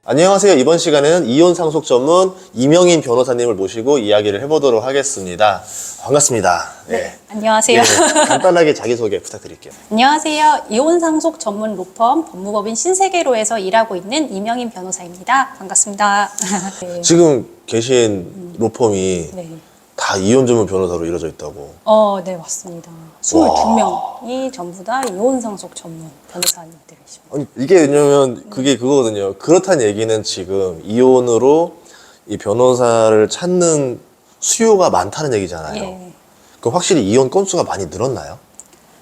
안녕하세요. 이번 시간에는 이혼 상속 전문 이명인 변호사님을 모시고 이야기를 해보도록 하겠습니다. 반갑습니다. 네, 안녕하세요. 간단하게 자기소개 부탁드릴게요. 안녕하세요. 이혼 상속 전문 로펌 법무법인 신세계로에서 일하고 있는 이명인 변호사입니다. 반갑습니다. 네. 지금 계신 로펌이 네. 다 이혼 전문 변호사로 이루어져 있다고. 네, 맞습니다. 22명이 전부 다 이혼 상속 전문 변호사님들이십니다. 아니, 이게 왜냐면 그게 그거거든요. 그렇다는 얘기는 지금 이혼으로 이 변호사를 찾는 수요가 많다는 얘기잖아요. 예. 그럼 확실히 이혼 건수가 많이 늘었나요?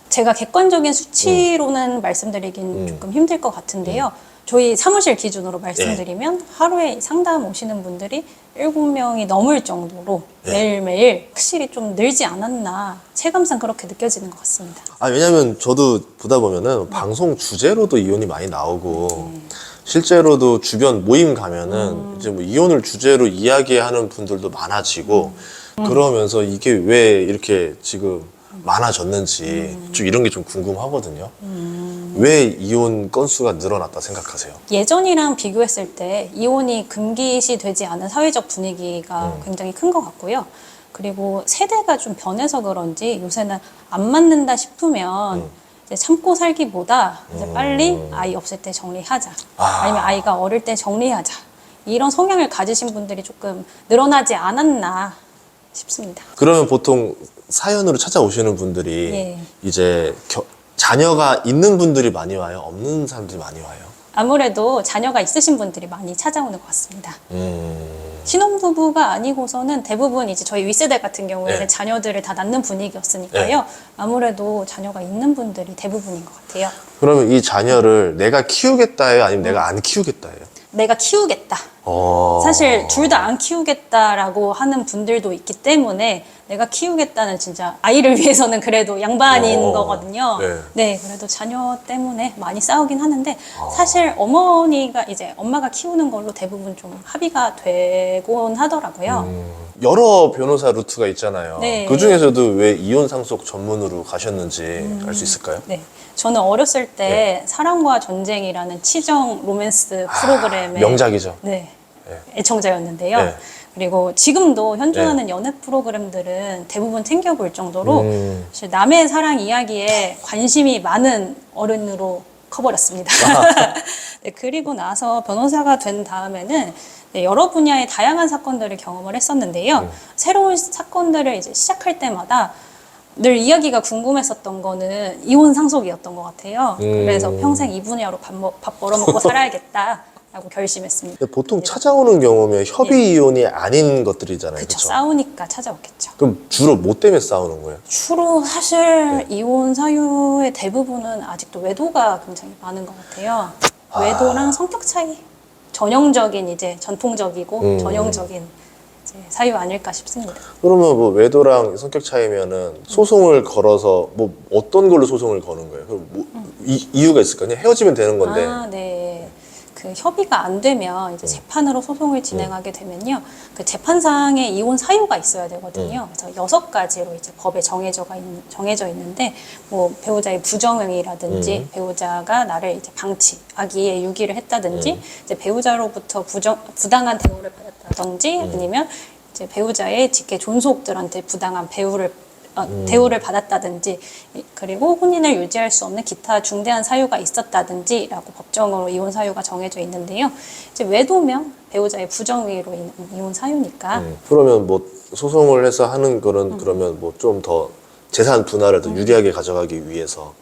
제가 객관적인 수치로는 말씀드리긴 조금 힘들 것 같은데요. 저희 사무실 기준으로 말씀드리면 하루에 상담 오시는 분들이 7명이 넘을 정도로 매일매일 확실히 좀 늘지 않았나 체감상 그렇게 느껴지는 것 같습니다. 왜냐면 저도 보다 보면은 방송 주제로도 이혼이 많이 나오고 실제로도 주변 모임 가면은 이제 뭐 이혼을 주제로 이야기하는 분들도 많아지고 그러면서 이게 왜 이렇게 지금 많아졌는지 좀 이런 게 좀 궁금하거든요. 왜 이혼 건수가 늘어났다 생각하세요? 예전이랑 비교했을 때 이혼이 금기시 되지 않은 사회적 분위기가 굉장히 큰 것 같고요. 그리고 세대가 좀 변해서 그런지 요새는 안 맞는다 싶으면 이제 참고 살기보다 이제 빨리 아이 없을 때 정리하자. 아니면 아이가 어릴 때 정리하자. 이런 성향을 가지신 분들이 조금 늘어나지 않았나 싶습니다. 그러면 보통 사연으로 찾아오시는 분들이 예. 이제 자녀가 있는 분들이 많이 와요? 없는 사람들이 많이 와요? 아무래도 자녀가 있으신 분들이 많이 찾아오는 것 같습니다. 신혼부부가 아니고서는 대부분 이제 저희 윗세대 같은 경우에는 네. 자녀들을 다 낳는 분위기였으니까요. 네. 아무래도 자녀가 있는 분들이 대부분인 것 같아요. 그러면 이 자녀를 내가 키우겠다예요? 아니면 내가 안 키우겠다예요? 내가 키우겠다. 사실 둘 다 안 키우겠다라고 하는 분들도 있기 때문에 내가 키우겠다는 진짜 아이를 위해서는 그래도 양반인 거거든요. 네, 그래도 자녀 때문에 많이 싸우긴 하는데 사실 어머니가 이제 엄마가 키우는 걸로 대부분 좀 합의가 되곤 하더라고요. 여러 변호사 루트가 있잖아요. 네. 그 중에서도 왜 이혼 상속 전문으로 가셨는지 알 수 있을까요? 네. 저는 어렸을 때 사랑과 전쟁이라는 치정 로맨스 프로그램에 명작이죠. 네. 애청자였는데요. 네. 그리고 지금도 현존하는 연애 프로그램들은 대부분 챙겨볼 정도로 사실 남의 사랑 이야기에 관심이 많은 어른으로 커버렸습니다. 네, 그리고 나서 변호사가 된 다음에는 여러 분야의 다양한 사건들을 경험을 했었는데요. 새로운 사건들을 이제 시작할 때마다 늘 이야기가 궁금했었던 거는 이혼 상속이었던 것 같아요. 그래서 평생 이 분야로 밥 벌어먹고 살아야겠다라고 결심했습니다. 근데 보통 찾아오는 경우면 협의 이혼이 아닌 것들이잖아요. 그쵸, 그쵸? 싸우니까 찾아왔겠죠. 그럼 주로 뭐 때문에 싸우는 거예요? 주로 사실 이혼 사유의 대부분은 아직도 외도가 굉장히 많은 것 같아요. 외도랑 성격 차이. 전형적인 이제 전통적이고 전형적인 이제 사유 아닐까 싶습니다. 그러면 뭐 외도랑 성격 차이면은 소송을 걸어서 뭐 어떤 걸로 소송을 거는 거예요? 그럼 뭐 이유가 있을 거 아니에요? 헤어지면 되는 건데. 네. 그 협의가 안 되면 이제 재판으로 소송을 진행하게 되면요. 그 재판상에 이혼 사유가 있어야 되거든요. 그래서 6가지로 이제 법에 정해져 있는데 뭐 배우자의 부정행위라든지 배우자가 나를 이제 방치하기에 유기를 했다든지 이제 배우자로부터 부당한 대우를 받았다든지 아니면 이제 배우자의 직계 존속들한테 부당한 대우를 받았다든지 그리고 혼인을 유지할 수 없는 기타 중대한 사유가 있었다든지라고 법정으로 이혼 사유가 정해져 있는데요. 이제 외도면 배우자의 부정행위로 인한 이혼 사유니까 그러면 뭐 소송을 해서 하는 거는 그러면 뭐 좀 더 재산 분할을 더 유리하게 가져가기 위해서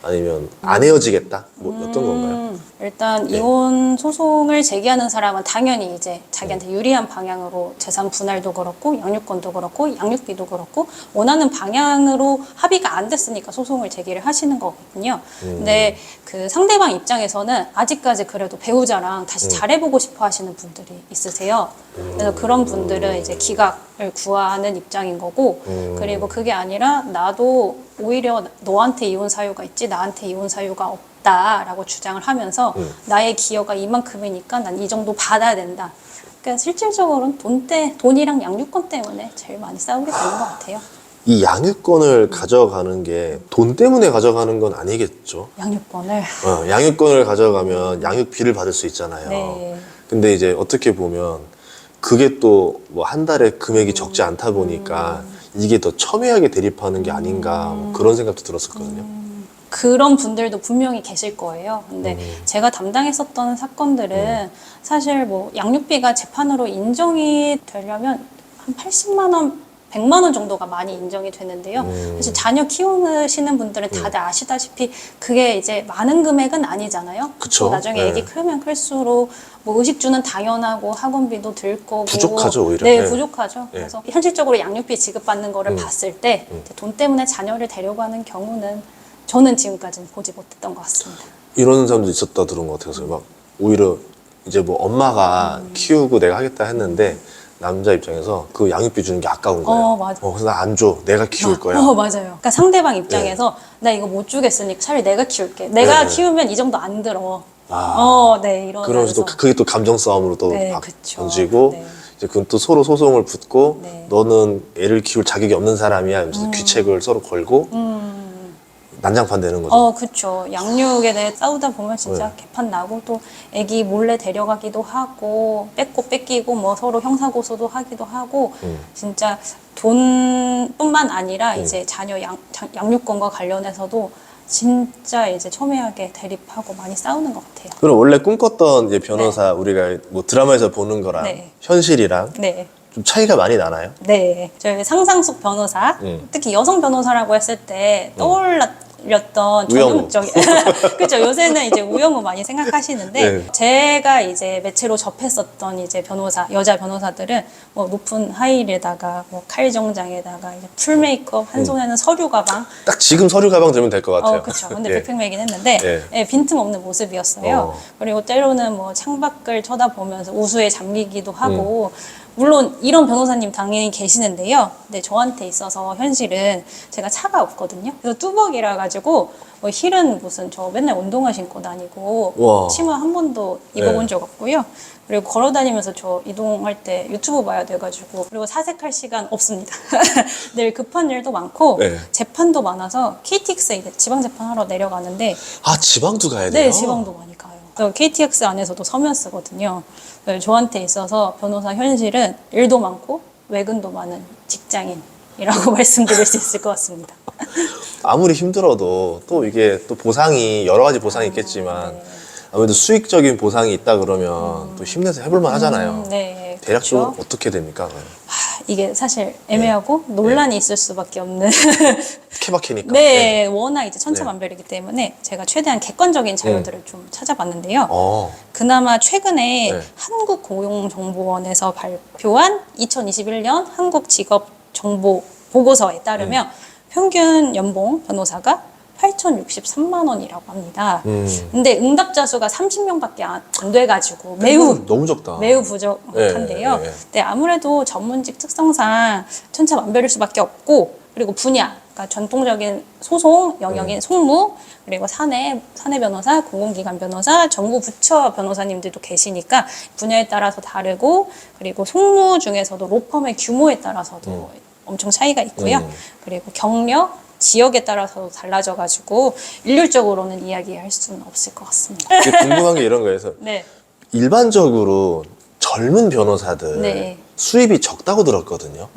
아니면 안 헤어지겠다? 뭐 어떤 건가요? 일단 이혼 소송을 제기하는 사람은 당연히 이제 자기한테 유리한 방향으로 재산 분할도 그렇고 양육권도 그렇고 양육비도 그렇고 원하는 방향으로 합의가 안 됐으니까 소송을 제기를 하시는 거거든요. 근데 그 상대방 입장에서는 아직까지 그래도 배우자랑 다시 잘해보고 싶어 하시는 분들이 있으세요. 그래서 그런 분들은 이제 기각을 구하는 입장인 거고 그리고 그게 아니라 나도 오히려 너한테 이혼 사유가 있지 나한테 이혼 사유가 없다라고 주장을 하면서 나의 기여가 이만큼이니까 난 이 정도 받아야 된다. 그러니까 실질적으로는 돈이랑 양육권 때문에 제일 많이 싸우게 되는 것 같아요. 이 양육권을 가져가는 게 돈 때문에 가져가는 건 아니겠죠? 양육권을. 양육권을 가져가면 양육비를 받을 수 있잖아요. 네. 근데 이제 어떻게 보면 그게 또 뭐 한 달에 금액이 적지 않다 보니까 이게 더 첨예하게 대립하는 게 아닌가 뭐 그런 생각도 들었었거든요. 그런 분들도 분명히 계실 거예요. 근데 제가 담당했었던 사건들은 사실 뭐 양육비가 재판으로 인정이 되려면 한 80만 원, 100만 원 정도가 많이 인정이 되는데요. 사실 자녀 키우시는 분들은 다들 아시다시피 그게 이제 많은 금액은 아니잖아요. 그쵸. 또 나중에 네. 애기 크면 클수록 뭐 의식주는 당연하고 학원비도 들 거고 부족하죠, 오히려. 네, 네. 부족하죠. 네. 그래서 현실적으로 양육비 지급받는 거를 봤을 때 돈 때문에 자녀를 데려가는 경우는 저는 지금까지는 보지 못했던 것 같습니다. 이런 사람도 있었다 들은 것 같아서 막 오히려 이제 뭐 엄마가 키우고 내가 하겠다 했는데 남자 입장에서 그 양육비 주는 게 아까운 거예요. 맞아. 그래서 나 안 줘. 내가 키울 거야. 맞아요. 그러니까 상대방 입장에서 나 이거 못 주겠으니까 차라리 내가 키울게. 내가 네. 키우면 이 정도 안 들어. 네, 이러면서. 그러면서 또 그게 또 감정 싸움으로 또 네, 막 그쵸. 던지고 네. 이제 그건 또 서로 소송을 붙고 네. 너는 애를 키울 자격이 없는 사람이야. 이러면서 귀책을 서로 걸고 난장판 되는 거죠. 그쵸. 양육에 대해 싸우다 보면 진짜 네. 개판 나고 또 애기 몰래 데려가기도 하고 뺏고 뺏기고 뭐 서로 형사고소도 하기도 하고 진짜 돈뿐만 아니라 이제 자녀 양육권과 관련해서도 진짜 이제 첨예하게 대립하고 많이 싸우는 것 같아요. 그럼 원래 꿈꿨던 이제 변호사 우리가 뭐 드라마에서 보는 거랑 네. 현실이랑 네. 좀 차이가 많이 나나요? 네. 저희 상상 속 변호사, 특히 여성 변호사라고 했을 때 떠올렸던 우영우. 전형적인. 그죠. 요새는 이제 우영우 많이 생각하시는데, 네. 제가 이제 매체로 접했었던 이제 변호사, 여자 변호사들은 뭐 높은 하이힐에다가 뭐 칼 정장에다가 이제 풀 메이크업, 한 손에는 서류 가방. 딱 지금 서류 가방 들면 될 것 같아요. 그렇죠. 근데 예. 백팩매긴 했는데 예. 예, 빈틈없는 모습이었어요. 어. 그리고 때로는 뭐 창밖을 쳐다보면서 우수에 잠기기도 하고 물론 이런 변호사님 당연히 계시는데요. 근데 저한테 있어서 현실은 제가 차가 없거든요. 그래서 뚜벅이라 가지고 뭐 힐은 무슨 저 맨날 운동화 신고 다니고 와. 치마 한 번도 입어본 네. 적 없고요. 그리고 걸어다니면서 저 이동할 때 유튜브 봐야 돼가지고 그리고 사색할 시간 없습니다. 늘 급한 일도 많고 네. 재판도 많아서 KTX에 이제 지방 재판하러 내려가는데 아 지방도 가야 돼요? 네, 지방도 많이 가요. 그래서 KTX 안에서도 서면 쓰거든요. 그래서 저한테 있어서 변호사 현실은 일도 많고 외근도 많은 직장인이라고 말씀드릴 수 있을 것 같습니다. 아무리 힘들어도 또 이게 또 보상이 여러 가지 보상이 있겠지만 네. 아무래도 수익적인 보상이 있다 그러면 또 힘내서 해볼만 하잖아요. 네, 대략적으로 그렇죠. 어떻게 됩니까? 이게 사실 애매하고 논란이 있을 수밖에 없는 케바케니까. 네, 워낙 이제 천차만별이기 때문에 제가 최대한 객관적인 자료들을 좀 찾아봤는데요. 그나마 최근에 네. 한국고용정보원에서 발표한 2021년 한국직업정보보고서에 따르면 평균 연봉 변호사가 8,063만 원이라고 합니다. 근데 응답자 수가 30명밖에 안 돼가지고 매우 너무 적다. 매우 부족한데요. 네, 네. 근데 아무래도 전문직 특성상 천차만별일 수밖에 없고 그리고 분야, 그러니까 전통적인 소송 영역인 송무 그리고 사내 변호사, 공공기관 변호사, 정부 부처 변호사님들도 계시니까 분야에 따라서 다르고 그리고 송무 중에서도 로펌의 규모에 따라서도 엄청 차이가 있고요. 그리고 경력 지역에 따라서 달라져가지고 일률적으로는 이야기할 수는 없을 것 같습니다. 이게 궁금한 게 이런 거에서 네. 일반적으로 젊은 변호사들 네. 수입이 적다고 들었거든요.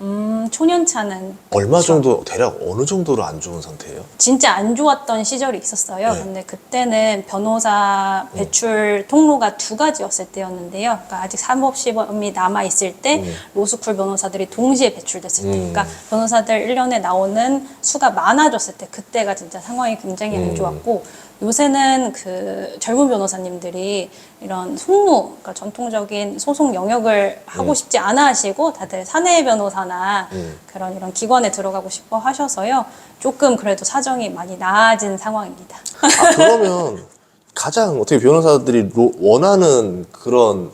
초년차는 얼마 정도 대략 어느 정도로 안 좋은 상태예요? 진짜 안 좋았던 시절이 있었어요. 네. 근데 그때는 변호사 배출 통로가 두 가지였을 때였는데요. 그러니까 아직 사법시험이 남아있을 때 로스쿨 변호사들이 동시에 배출됐을 때 그러니까 변호사들 1년에 나오는 수가 많아졌을 때 그때가 진짜 상황이 굉장히 안 좋았고 요새는 그 젊은 변호사님들이 이런 송무, 그러니까 전통적인 소송 영역을 하고 싶지 않아 하시고 다들 사내 변호사나 그런 이런 기관에 들어가고 싶어 하셔서요. 조금 그래도 사정이 많이 나아진 상황입니다. 아, 그러면 가장 어떻게 변호사들이 원하는 그런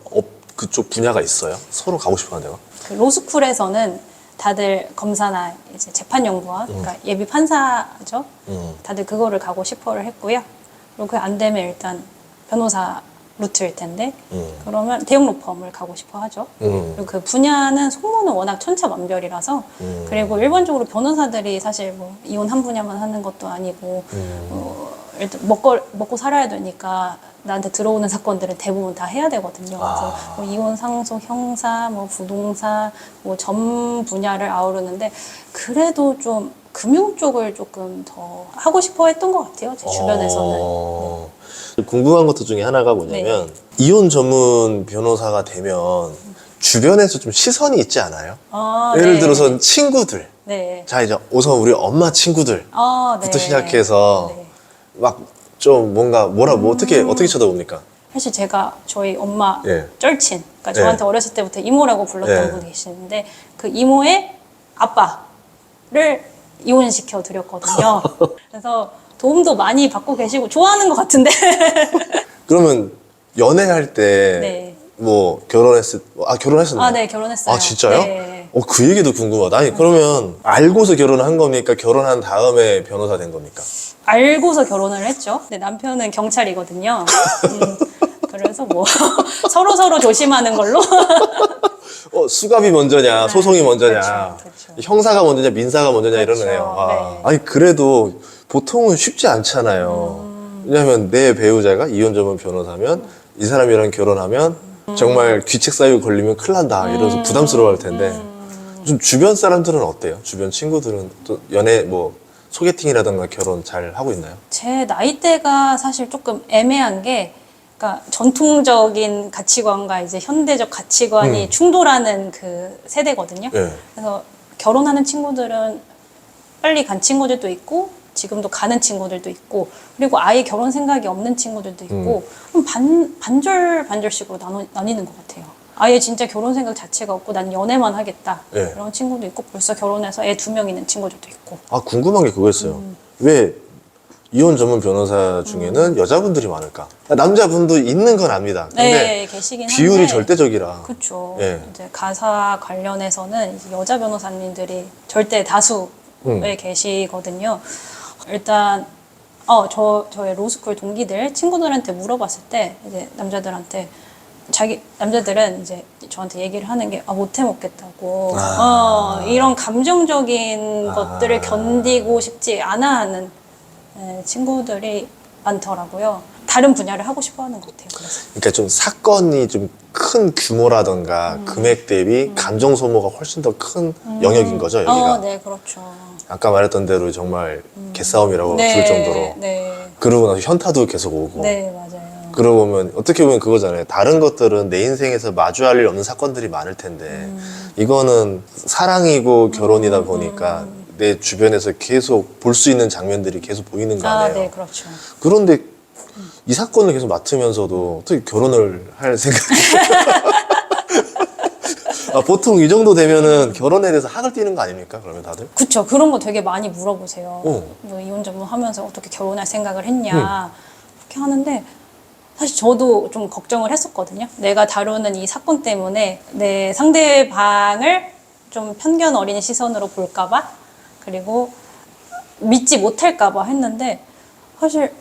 그쪽 분야가 있어요? 서로 가고 싶어 하는 데가? 그 로스쿨에서는 다들 검사나 이제 재판연구원, 그러니까 예비 판사죠. 다들 그거를 가고 싶어를 했고요. 그리고 그게 안 되면 일단 변호사 루트일 텐데 그러면 대형 로펌을 가고 싶어 하죠. 그리고 그 분야는 송무는 워낙 천차만별이라서 그리고 일반적으로 변호사들이 사실 뭐 이혼 한 분야만 하는 것도 아니고 일단 먹고 살아야 되니까 나한테 들어오는 사건들은 대부분 다 해야 되거든요. 그래서 뭐 이혼, 상속, 형사, 뭐 부동산, 뭐 전 분야를 아우르는데 그래도 좀 금융 쪽을 조금 더 하고 싶어 했던 것 같아요. 제 주변에서는. 궁금한 것들 중에 하나가 뭐냐면 이혼 전문 변호사가 되면 주변에서 좀 시선이 있지 않아요? 예를 네. 들어서 친구들. 네. 자, 이제 우선 우리 엄마 친구들부터 네. 시작해서 네. 막 좀 뭔가 뭐 어떻게 쳐다봅니까? 사실 제가 저희 엄마 예. 쩔친, 그러니까 예. 저한테 어렸을 때부터 이모라고 불렀던 예. 분이 계시는데 그 이모의 아빠를 이혼시켜 드렸거든요. 그래서 도움도 많이 받고 계시고 좋아하는 것 같은데. 그러면 연애할 때 네. 뭐 결혼했었나요? 네, 결혼했어요. 아, 진짜요? 네. 그 얘기도 궁금하다. 아니, 그러면 알고서 결혼한 겁니까? 결혼한 다음에 변호사 된 겁니까? 알고서 결혼을 했죠. 근데 남편은 경찰이거든요. 그래서 뭐 서로 조심하는 걸로. 수갑이 먼저냐, 소송이 먼저냐, 그렇죠. 형사가 먼저냐, 민사가 먼저냐 그렇죠. 이러네요. 네. 아니, 그래도 보통은 쉽지 않잖아요. 왜냐하면 내 배우자가 이혼 전문 변호사면 이 사람이랑 결혼하면 정말 귀책 사유 걸리면 큰일 난다 이러면서 부담스러워 할 텐데 좀 주변 사람들은 어때요? 주변 친구들은 또 연애 뭐 소개팅이라든가 결혼 잘 하고 있나요? 제 나이대가 사실 조금 애매한 게, 그러니까 전통적인 가치관과 이제 현대적 가치관이 충돌하는 그 세대거든요. 네. 그래서 결혼하는 친구들은 빨리 간 친구들도 있고, 지금도 가는 친구들도 있고, 그리고 아예 결혼 생각이 없는 친구들도 있고, 반절식으로 나뉘는 것 같아요. 아예 진짜 결혼 생각 자체가 없고 난 연애만 하겠다. 네. 그런 친구도 있고 벌써 결혼해서 애 2명 있는 친구들도 있고. 궁금한 게 그거였어요. 왜 이혼 전문 변호사 중에는 여자분들이 많을까? 남자분도 있는 건 압니다. 근데 네, 계시긴 비율이 한데. 절대적이라. 그렇죠. 예. 이제 가사 관련해서는 이제 여자 변호사님들이 절대 다수에 계시거든요. 일단 저의 로스쿨 동기들 친구들한테 물어봤을 때 이제 남자들은 이제 저한테 얘기를 하는 게 못해 먹겠다고 이런 감정적인 것들을 견디고 싶지 않아 하는 친구들이 많더라고요. 다른 분야를 하고 싶어 하는 것 같아요. 그래서. 그러니까 좀 사건이 좀 큰 규모라던가 금액 대비 감정 소모가 훨씬 더 큰 영역인 거죠, 여기가. 네, 그렇죠. 아까 말했던 대로 정말 개싸움이라고 부를 정도로. 네, 그러고 나서 현타도 계속 오고. 네, 맞아요. 그러고 보면 어떻게 보면 그거잖아요. 다른 것들은 내 인생에서 마주할 일 없는 사건들이 많을 텐데 이거는 사랑이고 결혼이다 보니까 내 주변에서 계속 볼 수 있는 장면들이 계속 보이는 거 아니에요. 네, 그렇죠. 그런데 이 사건을 계속 맡으면서도 어떻게 결혼을 할 생각이 보통 이 정도 되면은 결혼에 대해서 학을 띄는 거 아닙니까? 그러면 다들? 그쵸. 그런 거 되게 많이 물어보세요. 어. 뭐 이혼 전문하면서 어떻게 결혼할 생각을 했냐. 그렇게 하는데 사실 저도 좀 걱정을 했었거든요. 내가 다루는 이 사건 때문에 내 상대방을 좀 편견 어린 시선으로 볼까봐 그리고 믿지 못할까봐 했는데 사실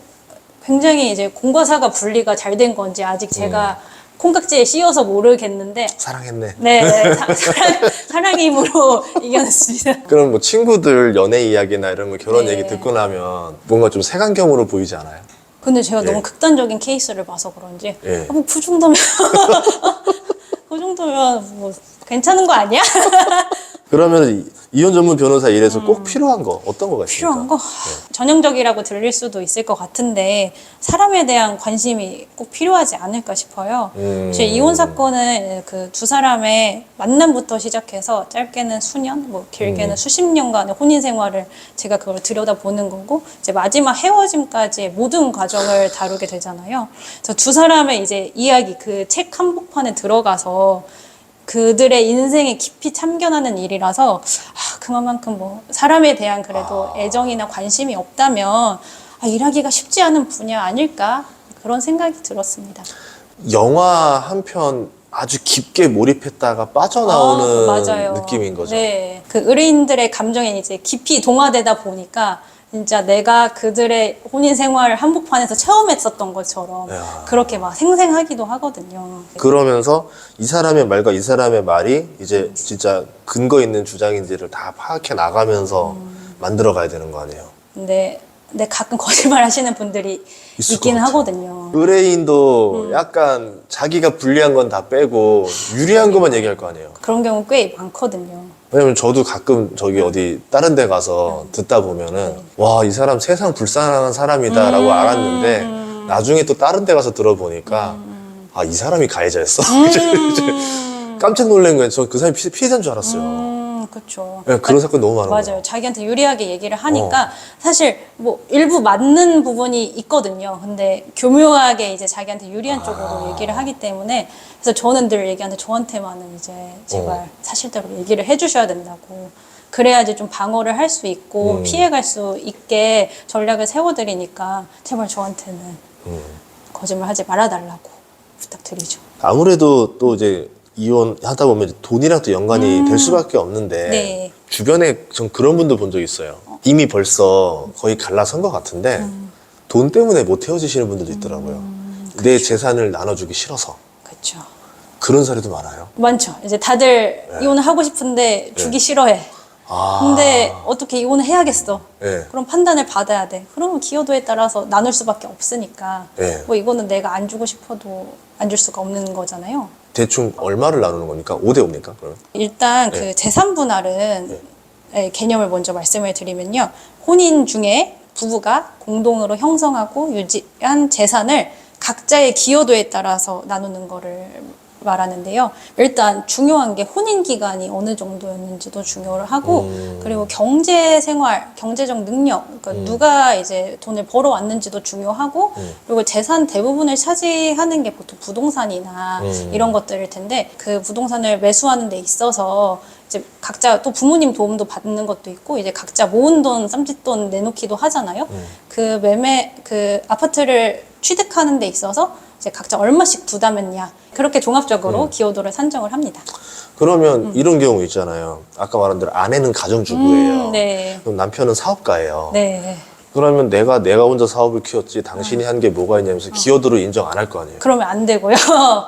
굉장히 이제 공과 사가 분리가 잘 된 건지 아직 제가 콩깍지에 씌어서 모르겠는데 사랑했네. 네, 사랑의 힘으로 이겨냈습니다. 그럼 뭐 친구들 연애 이야기나 이런 거 결혼 네. 얘기 듣고 나면 뭔가 좀 색안경으로 보이지 않아요? 근데 제가 예. 너무 극단적인 케이스를 봐서 그런지 예. 그 정도면 그 정도면 뭐 괜찮은 거 아니야? 그러면 이혼 전문 변호사 일에서 꼭 필요한 거 어떤 거가 있습니까? 필요한 거? 전형적이라고 들릴 수도 있을 것 같은데 사람에 대한 관심이 꼭 필요하지 않을까 싶어요. 제 이혼 사건은 그 두 사람의 만남부터 시작해서 짧게는 수년, 뭐 길게는 수십 년간의 혼인 생활을 제가 그걸 들여다보는 거고 이제 마지막 헤어짐까지의 모든 과정을 다루게 되잖아요. 그래서 두 사람의 이제 이야기 그 책 한복판에 들어가서 그들의 인생에 깊이 참견하는 일이라서 그만큼 뭐 사람에 대한 그래도 애정이나 관심이 없다면 일하기가 쉽지 않은 분야 아닐까 그런 생각이 들었습니다. 영화 한 편 아주 깊게 몰입했다가 빠져나오는 맞아요. 느낌인 거죠. 네, 그 의뢰인들의 감정에 이제 깊이 동화되다 보니까 진짜 내가 그들의 혼인 생활을 한복판에서 체험했었던 것처럼 이야. 그렇게 막 생생하기도 하거든요. 그러면서 이 사람의 말과 이 사람의 말이 이제 진짜 근거 있는 주장인지를 다 파악해 나가면서 만들어 가야 되는 거 아니에요? 근데 근데 가끔 거짓말 하시는 분들이 있을 있긴 것 같아요. 하거든요. 의뢰인도 약간 자기가 불리한 건 다 빼고 유리한 것만 얘기할 거 아니에요. 그런 경우 꽤 많거든요. 왜냐면 저도 가끔 저기 어디 다른 데 가서 듣다 보면은 와, 이 사람 세상 불쌍한 사람이다라고 알았는데 나중에 또 다른 데 가서 들어보니까 아, 이 사람이 가해자였어. 깜짝 놀란 거예요. 저 그 사람이 피해자인 줄 알았어요. 그렇죠. 네, 그런 사건 너무 많아요. 맞아요. 자기한테 유리하게 얘기를 하니까 사실 뭐 일부 맞는 부분이 있거든요. 근데 교묘하게 이제 자기한테 유리한 쪽으로 얘기를 하기 때문에 그래서 저는 늘 얘기하는데 저한테만은 이제 제발 사실대로 얘기를 해주셔야 된다고. 그래야지 좀 방어를 할 수 있고 피해갈 수 있게 전략을 세워드리니까 제발 저한테는 거짓말하지 말아달라고 부탁드리죠. 아무래도 또 이제 이혼하다 보면 돈이랑 또 연관이 될 수밖에 없는데 네. 주변에 전 그런 분들 본 적 있어요. 이미 벌써 거의 갈라선 것 같은데 돈 때문에 못 헤어지시는 분들도 있더라고요. 내 재산을 나눠주기 싫어서. 그렇죠. 그런 사례도 많아요. 많죠. 이제 다들 이혼을 하고 싶은데 주기 싫어해. 아. 근데 어떻게 이혼을 해야겠어. 네. 그럼 판단을 받아야 돼. 그러면 기여도에 따라서 나눌 수밖에 없으니까. 네. 뭐 이거는 내가 안 주고 싶어도 안 줄 수가 없는 거잖아요. 대충 얼마를 나누는 겁니까? 5대5입니까? 그러면? 일단 네. 그 재산 분할은 개념을 먼저 말씀을 드리면요. 혼인 중에 부부가 공동으로 형성하고 유지한 재산을 각자의 기여도에 따라서 나누는 거를 말하는데요. 일단 중요한 게 혼인 기간이 어느 정도였는지도 중요를 하고 그리고 경제 생활, 경제적 능력, 그러니까 누가 이제 돈을 벌어왔는지도 중요하고 그리고 재산 대부분을 차지하는 게 보통 부동산이나 이런 것들일 텐데 그 부동산을 매수하는 데 있어서 이제 각자 또 부모님 도움도 받는 것도 있고 이제 각자 모은 돈, 쌈짓돈 내놓기도 하잖아요. 그 그 아파트를 취득하는 데 있어서 이제 각자 얼마씩 부담했냐 그렇게 종합적으로 기여도를 산정을 합니다. 그러면 이런 경우 있잖아요. 아까 말한 대로 아내는 가정주부예요. 네. 그럼 남편은 사업가예요. 네. 그러면 내가 혼자 사업을 키웠지 당신이 한 게 뭐가 있냐면서 기여도를 인정 안 할 거 아니에요. 그러면 안 되고요.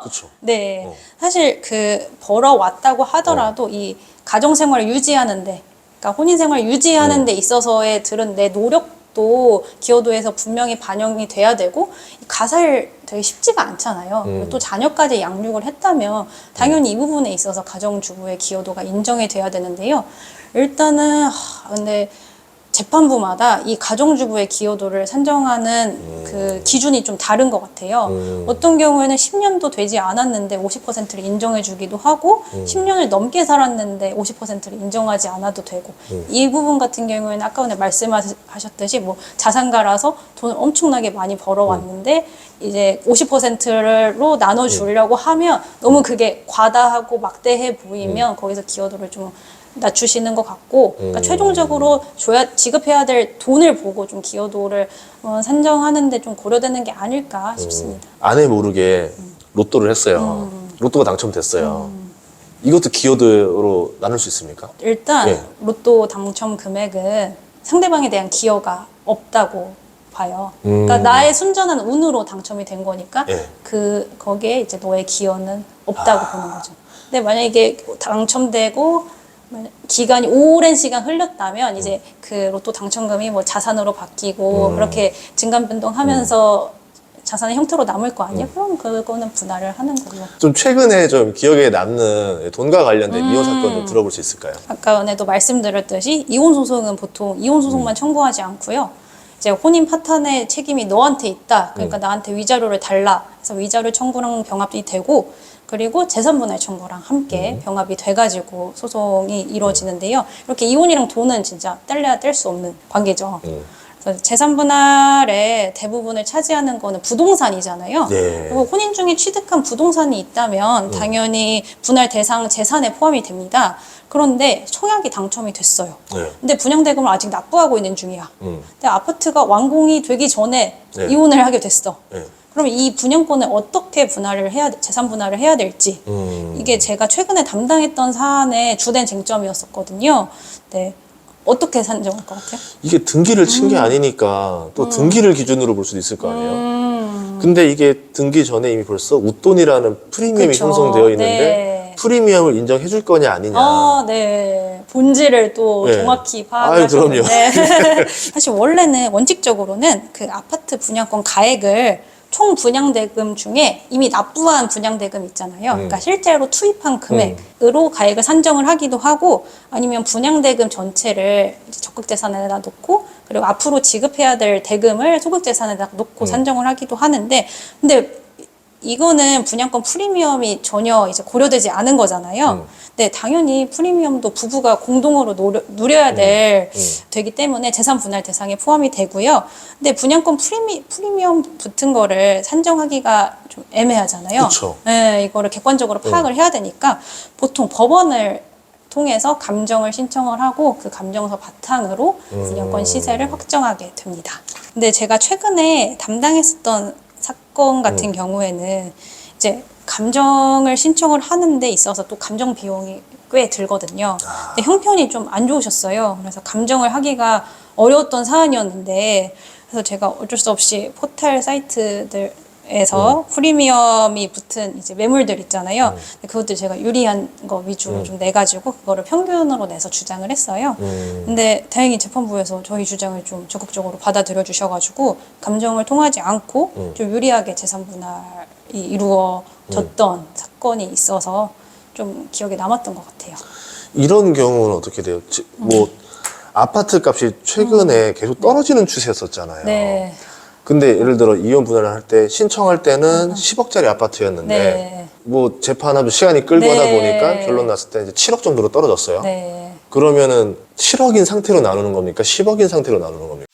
그렇죠. 네. 사실 그 벌어왔다고 하더라도 이 가정생활을 유지하는데, 그러니까 혼인생활을 유지하는 데 있어서의 들은 내 노력도 기여도에서 분명히 반영이 돼야 되고, 가사일 되게 쉽지가 않잖아요. 그리고 또 자녀까지 양육을 했다면 당연히 이 부분에 있어서 가정주부의 기여도가 인정이 돼야 되는데요. 일단은 근데 재판부마다 이 가정주부의 기여도를 산정하는 그 기준이 좀 다른 것 같아요. 어떤 경우에는 10년도 되지 않았는데 50%를 인정해 주기도 하고 10년을 넘게 살았는데 50%를 인정하지 않아도 되고 이 부분 같은 경우에는 아까 전에 말씀하셨듯이 뭐 자산가라서 돈을 엄청나게 많이 벌어왔는데 이제 50%로 나눠주려고 하면 너무 그게 과다하고 막대해 보이면 거기서 기여도를 좀 낮추시는 것 같고 그러니까 최종적으로 지급해야 될 돈을 보고 좀 기여도를 산정하는데 좀 고려되는 게 아닐까 싶습니다. 아내 모르게 로또를 했어요. 로또가 당첨됐어요. 이것도 기여도로 나눌 수 있습니까? 일단 예. 로또 당첨 금액은 상대방에 대한 기여가 없다고 봐요. 그러니까 나의 순전한 운으로 당첨이 된 거니까 예. 거기에 이제 너의 기여는 없다고 보는 거죠. 근데 만약에 이게 당첨되고 기간이 오랜 시간 흘렸다면 이제 그 로또 당첨금이 뭐 자산으로 바뀌고 그렇게 증감 변동하면서 자산의 형태로 남을 거 아니에요? 그럼 그거는 분할을 하는 걸로. 좀 최근에 좀 기억에 남는 돈과 관련된 이혼 사건 좀 들어볼 수 있을까요? 아까 전에도 말씀드렸듯이 이혼 소송은 보통 이혼 소송만 청구하지 않고요. 이제 혼인 파탄의 책임이 너한테 있다. 그러니까 나한테 위자료를 달라. 그래서 위자료 청구랑 병합이 되고 그리고 재산분할 청구랑 함께 병합이 돼가지고 소송이 이루어지는데요. 이렇게 이혼이랑 돈은 진짜 뗄래야 뗄 수 없는 관계죠. 그래서 재산분할의 대부분을 차지하는 거는 부동산이잖아요. 네. 그리고 혼인 중에 취득한 부동산이 있다면 당연히 분할 대상 재산에 포함이 됩니다. 그런데 청약이 당첨이 됐어요. 네. 근데 분양대금을 아직 납부하고 있는 중이야. 근데 아파트가 완공이 되기 전에 네. 이혼을 하게 됐어. 네. 그러면 이 분양권을 어떻게 재산 분할을 해야 될지 이게 제가 최근에 담당했던 사안의 주된 쟁점이었었거든요. 네. 어떻게 산정할 것 같아요? 이게 등기를 친 게 아니니까 또 등기를 기준으로 볼 수도 있을 거 아니에요. 근데 이게 등기 전에 이미 벌써 웃돈이라는 프리미엄이 그쵸. 형성되어 있는데 네. 프리미엄을 인정해 줄 거냐 아니냐. 네. 본질을 또 네. 정확히 아유, 그럼요. 파악하셨는데 사실 원래는 원칙적으로는 그 아파트 분양권 가액을 총 분양대금 중에 이미 납부한 분양대금 있잖아요. 그러니까 실제로 투입한 금액으로 가액을 산정을 하기도 하고 아니면 분양대금 전체를 이제 적극재산에다 놓고 그리고 앞으로 지급해야 될 대금을 소극재산에다 놓고 산정을 하기도 하는데 근데 이거는 분양권 프리미엄이 전혀 이제 고려되지 않은 거잖아요. 근데 당연히 프리미엄도 부부가 공동으로 누려야 되기 때문에 재산 분할 대상에 포함이 되고요. 근데 분양권 프리미엄 붙은 거를 산정하기가 좀 애매하잖아요. 그쵸. 네, 이거를 객관적으로 파악을 해야 되니까 보통 법원을 통해서 감정을 신청을 하고 그 감정서 바탕으로 분양권 시세를 확정하게 됩니다. 근데 제가 최근에 담당했었던 사건 같은 경우에는 이제 감정을 신청을 하는 데 있어서 또 감정 비용이 꽤 들거든요. 근데 형편이 좀 안 좋으셨어요. 그래서 감정을 하기가 어려웠던 사안이었는데 그래서 제가 어쩔 수 없이 포털 사이트들에서 프리미엄이 붙은 이제 매물들 있잖아요. 근데 그것들 제가 유리한 거 위주로 좀 내가지고 그거를 평균으로 내서 주장을 했어요. 근데 다행히 재판부에서 저희 주장을 좀 적극적으로 받아들여 주셔가지고 감정을 통하지 않고 좀 유리하게 재산 분할이 이루어졌던 사건이 있어서 좀 기억에 남았던 것 같아요. 이런 경우는 어떻게 돼요? 뭐 아파트 값이 최근에 계속 떨어지는 추세였었잖아요. 네. 근데 예를 들어 이혼 분할을 할 때 신청할 때는 10억짜리 아파트였는데 네. 뭐 재판하고 시간이 끌고 네. 하다 보니까 결론 났을 때 이제 7억 정도로 떨어졌어요. 네. 그러면은 7억인 상태로 나누는 겁니까? 10억인 상태로 나누는 겁니까?